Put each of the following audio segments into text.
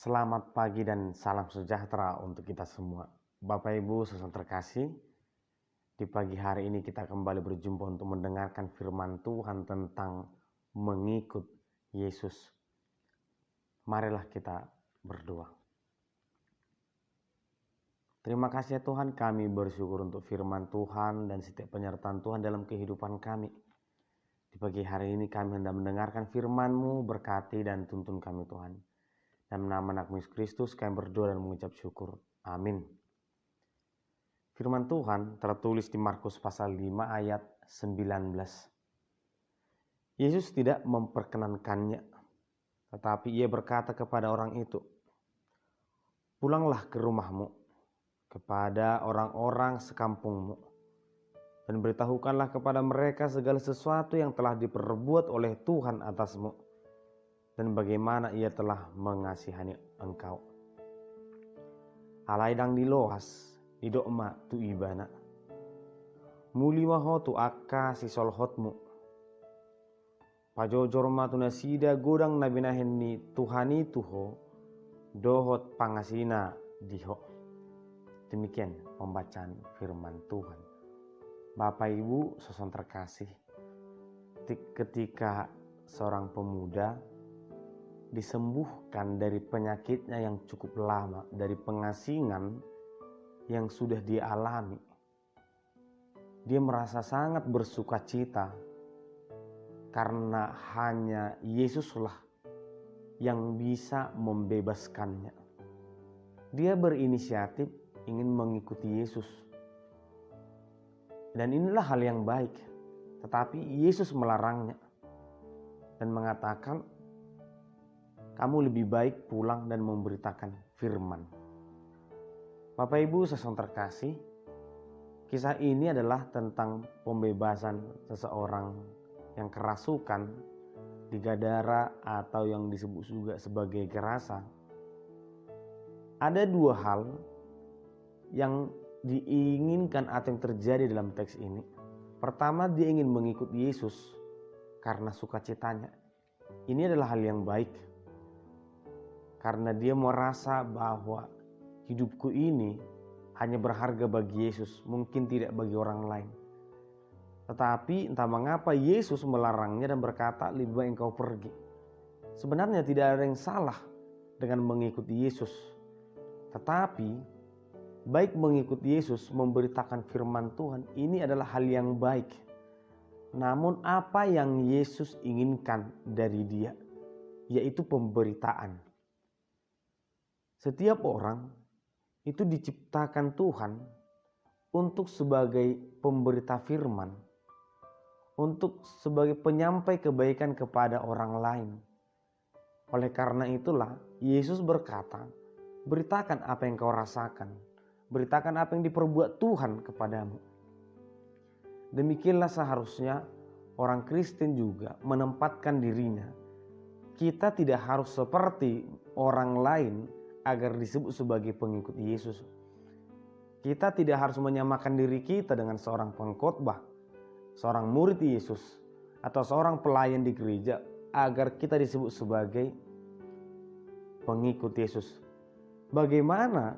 Selamat pagi dan salam sejahtera untuk kita semua. Bapak Ibu saudara terkasih, di pagi hari ini kita kembali berjumpa untuk mendengarkan firman Tuhan tentang mengikut Yesus. Marilah kita berdoa. Terima kasih ya Tuhan, kami bersyukur untuk firman Tuhan dan setiap penyertaan Tuhan dalam kehidupan kami. Di pagi hari ini kami hendak mendengarkan firman-Mu, berkati dan tuntun kami Tuhan. Dalam nama anak-Mu Yesus Kristus kami berdoa dan mengucap syukur. Amin. Firman Tuhan tertulis di Markus pasal 5 ayat 19. Yesus tidak memperkenankannya, tetapi ia berkata kepada orang itu, "Pulanglah ke rumahmu, kepada orang-orang sekampungmu, dan beritahukanlah kepada mereka segala sesuatu yang telah diperbuat oleh Tuhan atasmu, dan bagaimana ia telah mengasihani engkau. Alaidang dilohas, idokma tu ibana. Muliwaho tu akka sisolhotmu. Pajojorma tu nasida godang nabinahenni Tuhani tuho, dohot pangasina diho." Demikian pembacaan firman Tuhan. Bapak Ibu saudara terkasih, ketika seorang pemuda disembuhkan dari penyakitnya yang cukup lama, dari pengasingan yang sudah dia alami, dia merasa sangat bersuka cita karena hanya Yesuslah yang bisa membebaskannya. Dia berinisiatif ingin mengikuti Yesus, dan inilah hal yang baik, tetapi Yesus melarangnya dan mengatakan, "Kamu lebih baik pulang dan memberitakan firman." Bapak Ibu saudara terkasih, kisah ini adalah tentang pembebasan seseorang yang kerasukan di Gadara atau yang disebut juga sebagai Gerasa. Ada dua hal yang diinginkan atau yang terjadi dalam teks ini. Pertama, dia ingin mengikut Yesus karena sukacitanya. Ini adalah hal yang baik, karena dia merasa bahwa hidupku ini hanya berharga bagi Yesus, mungkin tidak bagi orang lain. Tetapi entah mengapa Yesus melarangnya dan berkata, "Lebih baik engkau pergi." Sebenarnya tidak ada yang salah dengan mengikuti Yesus. Tetapi baik mengikuti Yesus, memberitakan firman Tuhan, ini adalah hal yang baik. Namun apa yang Yesus inginkan dari dia, yaitu pemberitaan. Setiap orang itu diciptakan Tuhan untuk sebagai pemberita firman, untuk sebagai penyampai kebaikan kepada orang lain. Oleh karena itulah Yesus berkata, beritakan apa yang kau rasakan, beritakan apa yang diperbuat Tuhan kepadamu. Demikianlah seharusnya orang Kristen juga menempatkan dirinya. Kita tidak harus seperti orang lain agar disebut sebagai pengikut Yesus. Kita tidak harus menyamakan diri kita dengan seorang pengkhotbah, seorang murid Yesus, atau seorang pelayan di gereja agar kita disebut sebagai pengikut Yesus. Bagaimana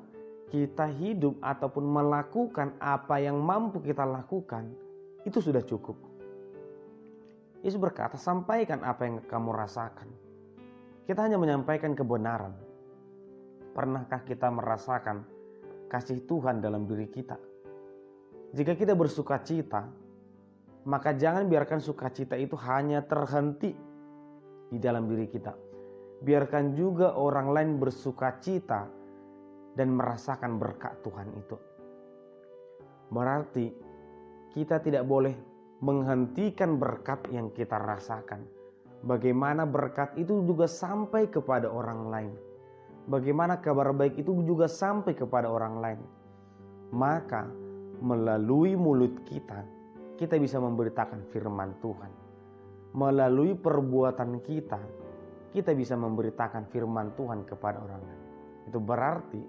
kita hidup ataupun melakukan apa yang mampu kita lakukan, itu sudah cukup. Yesus berkata, sampaikan apa yang kamu rasakan. Kita hanya menyampaikan kebenaran. Pernahkah kita merasakan kasih Tuhan dalam diri kita? Jika kita bersuka cita, maka jangan biarkan sukacita itu hanya terhenti di dalam diri kita. Biarkan juga orang lain bersuka cita dan merasakan berkat Tuhan itu. Berarti kita tidak boleh menghentikan berkat yang kita rasakan. Bagaimana berkat itu juga sampai kepada orang lain. Bagaimana kabar baik itu juga sampai kepada orang lain. Maka melalui mulut kita, kita bisa memberitakan firman Tuhan. Melalui perbuatan kita, kita bisa memberitakan firman Tuhan kepada orang lain. Itu berarti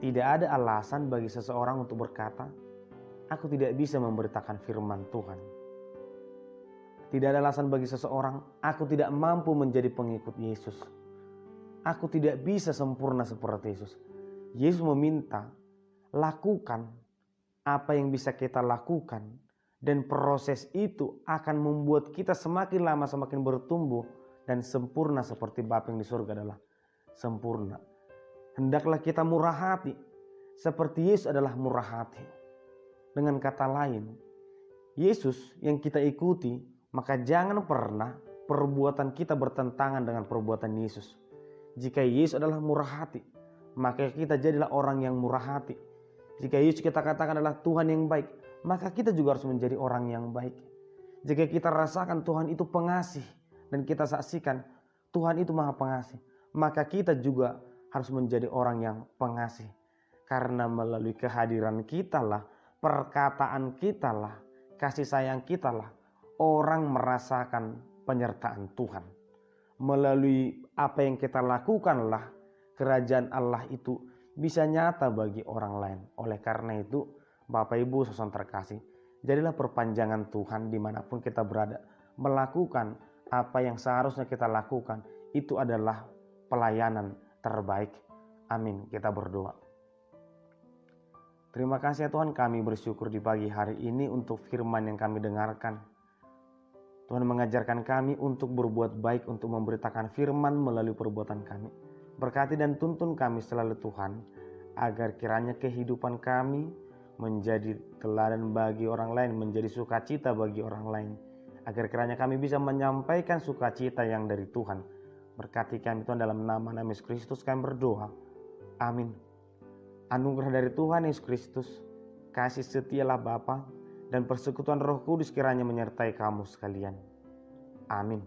tidak ada alasan bagi seseorang untuk berkata, aku tidak bisa memberitakan firman Tuhan. Tidak ada alasan bagi seseorang, aku tidak mampu menjadi pengikut Yesus. Aku tidak bisa sempurna seperti Yesus. Yesus meminta, lakukan apa yang bisa kita lakukan. Dan proses itu akan membuat kita semakin lama semakin bertumbuh dan sempurna seperti Bapa yang di surga adalah sempurna. Hendaklah kita murah hati seperti Yesus adalah murah hati. Dengan kata lain, Yesus yang kita ikuti, maka jangan pernah perbuatan kita bertentangan dengan perbuatan Yesus. Jika Yesus adalah murah hati, maka kita jadilah orang yang murah hati. Jika Yesus kita katakan adalah Tuhan yang baik, maka kita juga harus menjadi orang yang baik. Jika kita rasakan Tuhan itu pengasih dan kita saksikan Tuhan itu maha pengasih, maka kita juga harus menjadi orang yang pengasih. Karena melalui kehadiran kita lah, perkataan kita lah, kasih sayang kita lah, orang merasakan penyertaan Tuhan. Melalui apa yang kita lakukan lah, kerajaan Allah itu bisa nyata bagi orang lain. Oleh karena itu, Bapak Ibu saudara terkasih, jadilah perpanjangan Tuhan dimanapun kita berada. Melakukan apa yang seharusnya kita lakukan, itu adalah pelayanan terbaik. Amin. Kita berdoa. Terima kasih ya Tuhan, kami bersyukur di pagi hari ini untuk firman yang kami dengarkan. Tuhan mengajarkan kami untuk berbuat baik, untuk memberitakan firman melalui perbuatan kami. Berkati dan tuntun kami selalu Tuhan, agar kiranya kehidupan kami menjadi teladan bagi orang lain, menjadi sukacita bagi orang lain. Agar kiranya kami bisa menyampaikan sukacita yang dari Tuhan. Berkati kami Tuhan, dalam nama Yesus Kristus kami berdoa. Amin. Anugerah dari Tuhan Yesus Kristus, kasih setialah Bapa, dan persekutuan Roh Kudus kiranya menyertai kamu sekalian. Amin.